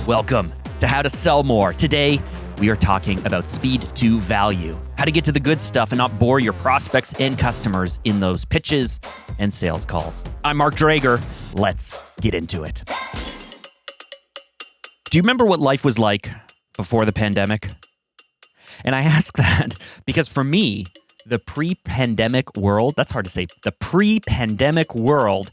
Welcome to How to Sell More. Today, we are talking about speed to value, how to get to the good stuff and not bore your prospects and customers in those pitches and sales calls. I'm Mark Drager. Let's get into it. Do you remember what life was like before the pandemic? And I ask that because for me, the pre-pandemic world, that's hard to say, the pre-pandemic world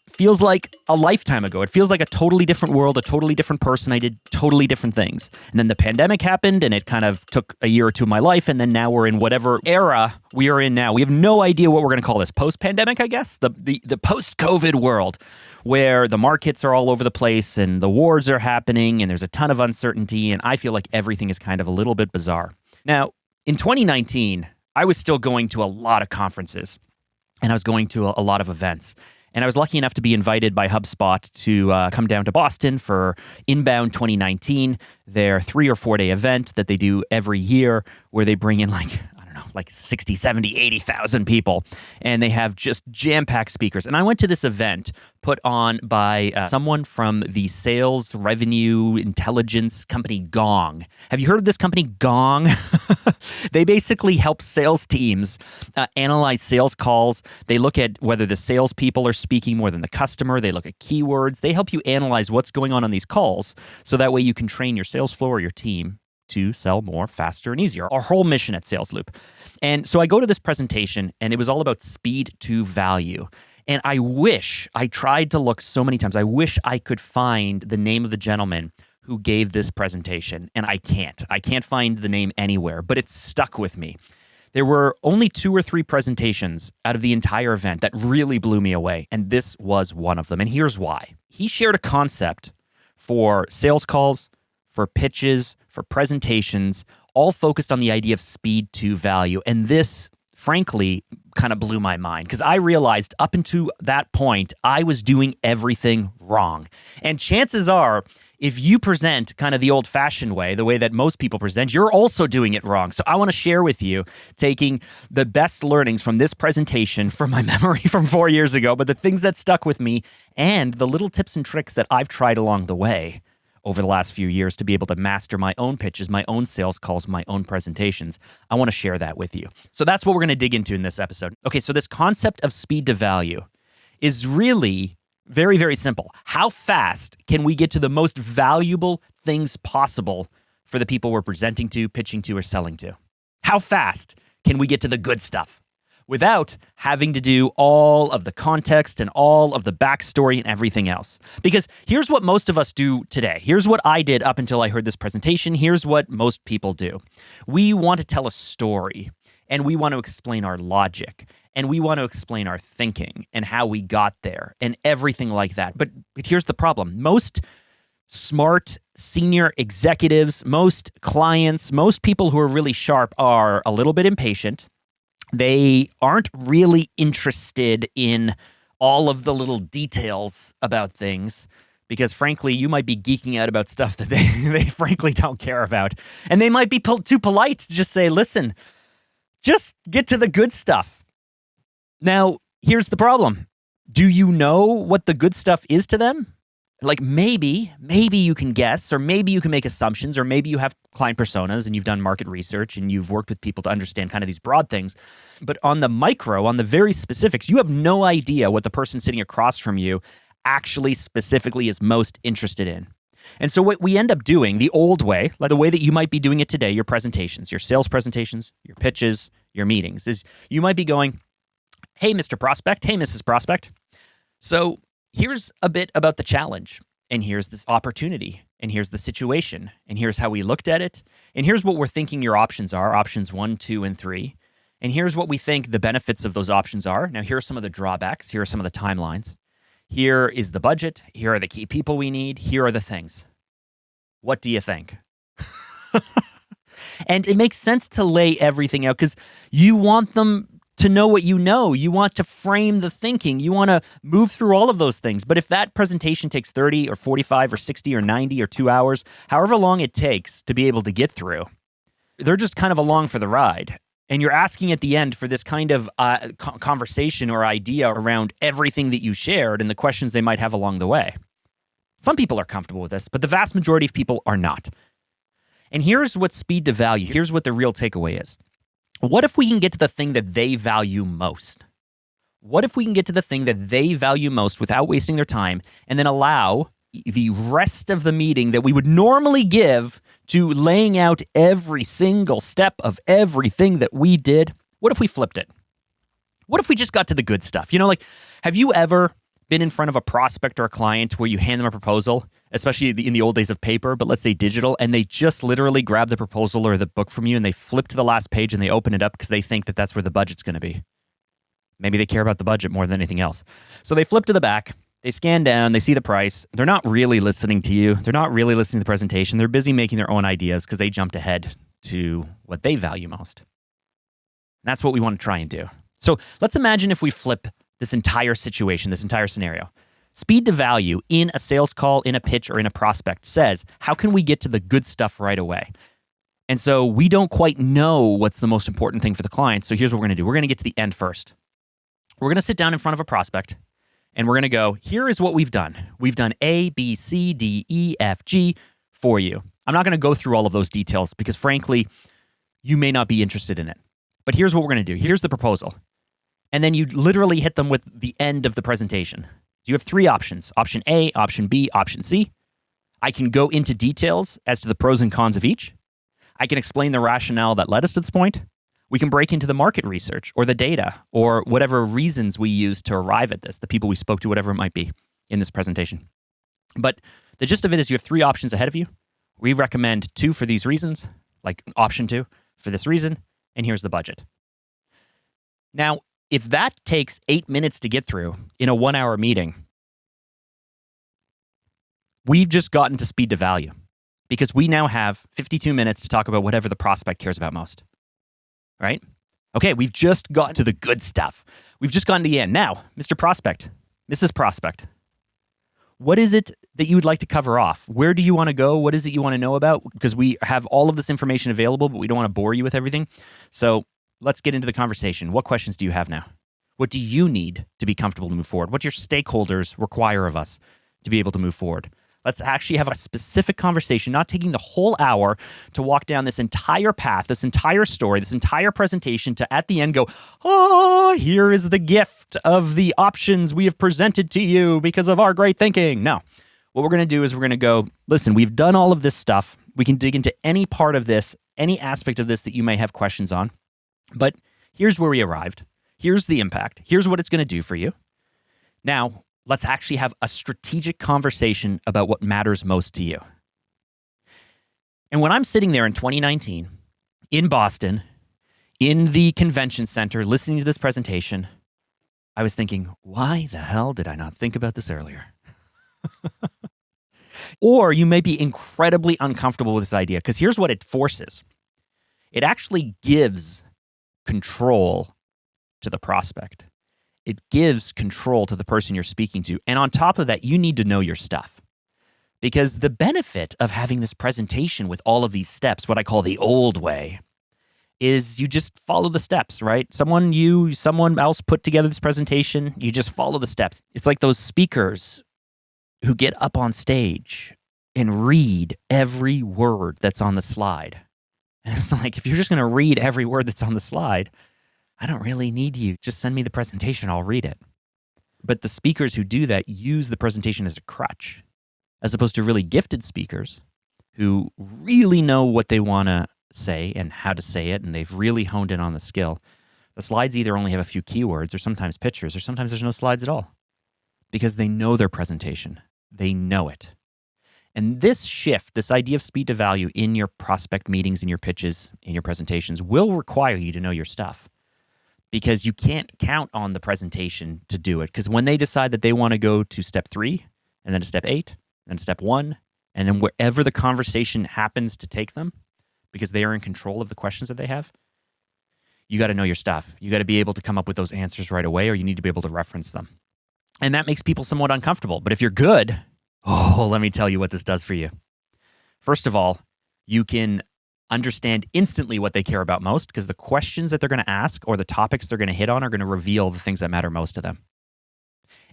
feels like a lifetime ago. It feels like a totally different world, a totally different person. I did totally different things. And then the pandemic happened and it kind of took a year or two of my life. And then now we're in whatever era we are in now. We have no idea what we're going to call this. Post-pandemic, I guess? The post-COVID world where the markets are all over the place and the wars are happening and there's a ton of uncertainty. And I feel like everything is kind of a little bit bizarre. Now, in 2019, I was still going to a lot of conferences and I was going to a lot of events. And I was lucky enough to be invited by HubSpot to come down to Boston for Inbound 2019, their 3 or 4 day event that they do every year where they bring in like 60, 70, 80,000 people. And they have just jam-packed speakers. And I went to this event put on by someone from the sales revenue intelligence company Gong. Have you heard of this company Gong? They basically help sales teams analyze sales calls. They look at whether the salespeople are speaking more than the customer. They look at keywords. They help you analyze what's going on these calls so that way you can train your sales floor or your team to sell more, faster, and easier. Our whole mission at Sales Loop. And so I go to this presentation, and it was all about speed to value. And I tried to look so many times, I wish I could find the name of the gentleman who gave this presentation, and I can't. I can't find the name anywhere, but it's stuck with me. There were only 2 or 3 presentations out of the entire event that really blew me away, and this was one of them. And here's why. He shared a concept for sales calls, for pitches, for presentations, all focused on the idea of speed to value. And this, frankly, kind of blew my mind because I realized up until that point, I was doing everything wrong. And chances are, if you present kind of the old-fashioned way, the way that most people present, you're also doing it wrong. So I want to share with you, taking the best learnings from this presentation from my memory from 4 years ago, but the things that stuck with me and the little tips and tricks that I've tried along the way over the last few years to be able to master my own pitches, my own sales calls, my own presentations. I want to share that with you. So that's what we're going to dig into in this episode. Okay, so this concept of speed to value is really very, very simple. How fast can we get to the most valuable things possible for the people we're presenting to, pitching to, or selling to? How fast can we get to the good stuff without having to do all of the context and all of the backstory and everything else? Because here's what most of us do today. Here's what I did up until I heard this presentation. Here's what most people do. We want to tell a story, and we want to explain our logic, and we want to explain our thinking and how we got there and everything like that. But here's the problem. Most smart senior executives, most clients, most people who are really sharp are a little bit impatient. They aren't really interested in all of the little details about things because, frankly, you might be geeking out about stuff that they frankly don't care about. And they might be too polite to just say, listen, just get to the good stuff. Now, here's the problem. Do you know what the good stuff is to them? Like maybe you can guess, or maybe you can make assumptions, or maybe you have client personas and you've done market research and you've worked with people to understand kind of these broad things. But on the micro, on the very specifics, you have no idea what the person sitting across from you actually specifically is most interested in. And so what we end up doing the old way, like the way that you might be doing it today, your presentations, your sales presentations, your pitches, your meetings, is you might be going, hey, Mr. Prospect, hey, Mrs. Prospect. So here's a bit about the challenge, and here's this opportunity, and here's the situation, and here's how we looked at it, and here's what we're thinking your options are, options 1, 2, and 3, and here's what we think the benefits of those options are. Now, here are some of the drawbacks. Here are some of the timelines. Here is the budget. Here are the key people we need. Here are the things. What do you think? And it makes sense to lay everything out because you want them to know what you know. You want to frame the thinking. You want to move through all of those things. But if that presentation takes 30 or 45 or 60 or 90 or 2 hours, however long it takes to be able to get through, they're just kind of along for the ride. And you're asking at the end for this kind of conversation or idea around everything that you shared and the questions they might have along the way. Some people are comfortable with this, but the vast majority of people are not. And here's what speed to value, here's what the real takeaway is. What if we can get to the thing that they value most? What if we can get to the thing that they value most without wasting their time and then allow the rest of the meeting that we would normally give to laying out every single step of everything that we did? What if we flipped it? What if we just got to the good stuff? Have you ever been in front of a prospect or a client where you hand them a proposal, especially in the old days of paper, but let's say digital, and they just literally grab the proposal or the book from you and they flip to the last page and they open it up because they think that that's where the budget's going to be? Maybe they care about the budget more than anything else. So they flip to the back, they scan down, they see the price. They're not really listening to you. They're not really listening to the presentation. They're busy making their own ideas because they jumped ahead to what they value most. And that's what we want to try and do. So let's imagine if we flip this entire situation, this entire scenario. Speed to value in a sales call, in a pitch, or in a prospect says, how can we get to the good stuff right away? And so we don't quite know what's the most important thing for the client. So here's what we're going to do. We're going to get to the end first. We're going to sit down in front of a prospect and we're going to go, here is what we've done. We've done A, B, C, D, E, F, G for you. I'm not going to go through all of those details because frankly, you may not be interested in it. But here's what we're going to do. Here's the proposal. And then you literally hit them with the end of the presentation. So you have three options, option A, option B, option C. I can go into details as to the pros and cons of each. I can explain the rationale that led us to this point. We can break into the market research or the data or whatever reasons we use to arrive at this, the people we spoke to, whatever it might be in this presentation. But the gist of it is you have three options ahead of you. We recommend 2 for these reasons, like option 2 for this reason, and here's the budget. Now, if that takes 8 minutes to get through in a 1-hour meeting, we've just gotten to speed to value because we now have 52 minutes to talk about whatever the prospect cares about most, right? Okay, we've just gotten to the good stuff. We've just gotten to the end. Now, Mr. Prospect, Mrs. Prospect, what is it that you would like to cover off? Where do you want to go? What is it you want to know about? Because we have all of this information available, but we don't want to bore you with everything. So let's get into the conversation. What questions do you have now? What do you need to be comfortable to move forward? What do your stakeholders require of us to be able to move forward? Let's actually have a specific conversation, not taking the whole hour to walk down this entire path, this entire story, this entire presentation to at the end go, oh, here is the gift of the options we have presented to you because of our great thinking. No, what we're going to do is we're going to go, listen, we've done all of this stuff. We can dig into any part of this, any aspect of this that you may have questions on. But here's where we arrived. Here's the impact. Here's what it's going to do for you. Now, let's actually have a strategic conversation about what matters most to you. And when I'm sitting there in 2019 in Boston, in the convention center, listening to this presentation, I was thinking, why the hell did I not think about this earlier? Or you may be incredibly uncomfortable with this idea because here's what it forces. It actually gives control to the prospect. It gives control to the person you're speaking to. And on top of that, you need to know your stuff. Because the benefit of having this presentation with all of these steps, what I call the old way, is you just follow the steps, right? Someone else put together this presentation, you just follow the steps. It's like those speakers who get up on stage and read every word that's on the slide. And it's like, if you're just going to read every word that's on the slide, I don't really need you. Just send me the presentation. I'll read it. But the speakers who do that use the presentation as a crutch, as opposed to really gifted speakers who really know what they want to say and how to say it, and they've really honed in on the skill. The slides either only have a few keywords or sometimes pictures, or sometimes there's no slides at all because they know their presentation. They know it. And this shift, this idea of speed to value in your prospect meetings, in your pitches, in your presentations will require you to know your stuff. Because you can't count on the presentation to do it. Because when they decide that they want to go to step 3, and then to step 8, and step 1, and then wherever the conversation happens to take them, because they are in control of the questions that they have, you got to know your stuff. You got to be able to come up with those answers right away, or you need to be able to reference them. And that makes people somewhat uncomfortable. But if you're good, let me tell you what this does for you. First of all, you can understand instantly what they care about most because the questions that they're going to ask or the topics they're going to hit on are going to reveal the things that matter most to them.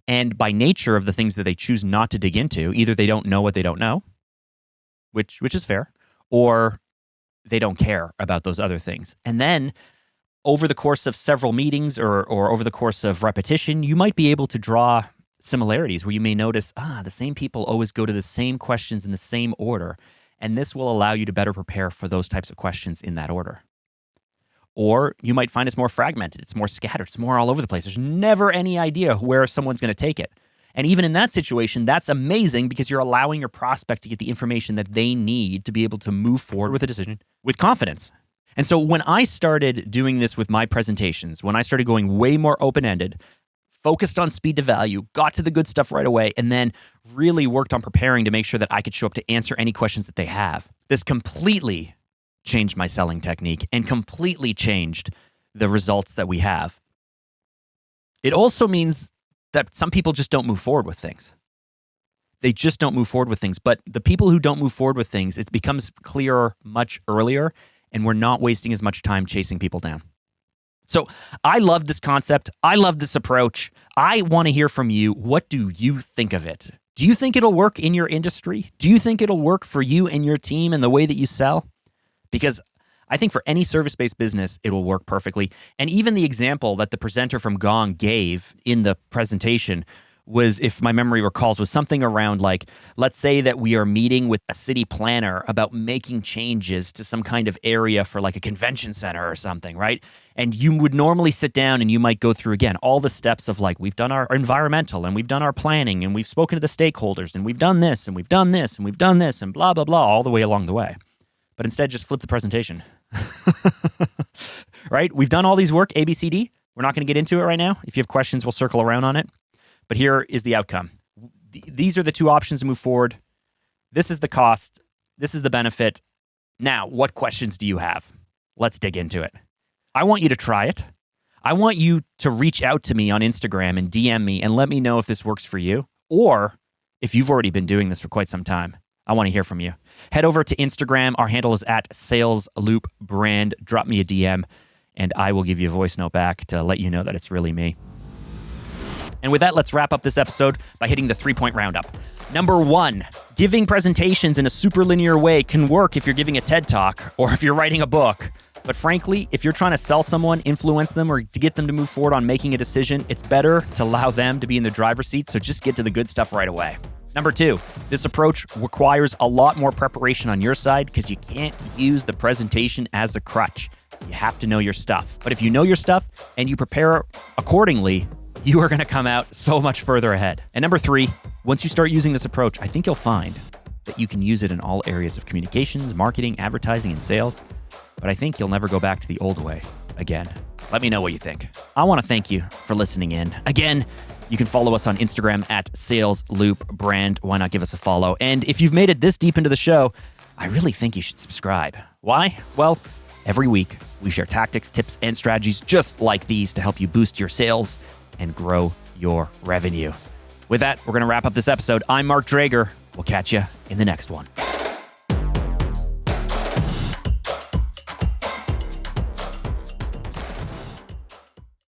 And by nature of the things that they choose not to dig into, either they don't know what they don't know, which is fair, or they don't care about those other things. And then over the course of several meetings or over the course of repetition, you might be able to draw similarities where you may notice, the same people always go to the same questions in the same order. And this will allow you to better prepare for those types of questions in that order. Or you might find it's more fragmented, it's more scattered, it's more all over the place. There's never any idea where someone's going to take it. And even in that situation, that's amazing because you're allowing your prospect to get the information that they need to be able to move forward with a decision with confidence. And so when I started doing this with my presentations, when I started going way more open-ended, focused on speed to value, got to the good stuff right away, and then really worked on preparing to make sure that I could show up to answer any questions that they have, this completely changed my selling technique and completely changed the results that we have. It also means that some people just don't move forward with things. They just don't move forward with things. But the people who don't move forward with things, it becomes clearer much earlier, and we're not wasting as much time chasing people down. So I love this concept. I love this approach. I want to hear from you. What do you think of it? Do you think it'll work in your industry? Do you think it'll work for you and your team and the way that you sell? Because I think for any service-based business, it will work perfectly. And even the example that the presenter from Gong gave in the presentation was, if my memory recalls, was something around like, let's say that we are meeting with a city planner about making changes to some kind of area for like a convention center or something, right? And you would normally sit down and you might go through, again, all the steps of like, we've done our environmental and we've done our planning and we've spoken to the stakeholders and we've done this and we've done this and we've done this and blah, blah, blah, all the way along the way. But instead, just flip the presentation, right? We've done all these work, A, B, C, D. We're not going to get into it right now. If you have questions, we'll circle around on it. But here is the outcome. These are the two options to move forward. This is the cost. This is the benefit. Now, what questions do you have? Let's dig into it. I want you to try it. I want you to reach out to me on Instagram and DM me and let me know if this works for you, or if you've already been doing this for quite some time. I want to hear from you. Head over to Instagram. Our handle is @SalesLoopBrand. Drop me a DM, and I will give you a voice note back to let you know that it's really me. And with that, let's wrap up this episode by hitting the 3-point roundup. Number 1, giving presentations in a super linear way can work if you're giving a TED Talk or if you're writing a book. But frankly, if you're trying to sell someone, influence them, or to get them to move forward on making a decision, it's better to allow them to be in the driver's seat, so just get to the good stuff right away. Number 2, this approach requires a lot more preparation on your side because you can't use the presentation as a crutch. You have to know your stuff. But if you know your stuff and you prepare accordingly, you are going to come out so much further ahead. And number 3, once you start using this approach, I think you'll find that you can use it in all areas of communications, marketing, advertising, and sales. But I think you'll never go back to the old way again. Let me know what you think. I want to thank you for listening in. Again, you can follow us on Instagram @SalesLoopBrand. Why not give us a follow? And if you've made it this deep into the show, I really think you should subscribe. Why? Well, every week we share tactics, tips, and strategies just like these to help you boost your sales and grow your revenue. With that, we're going to wrap up this episode. I'm Mark Drager. We'll catch you in the next one.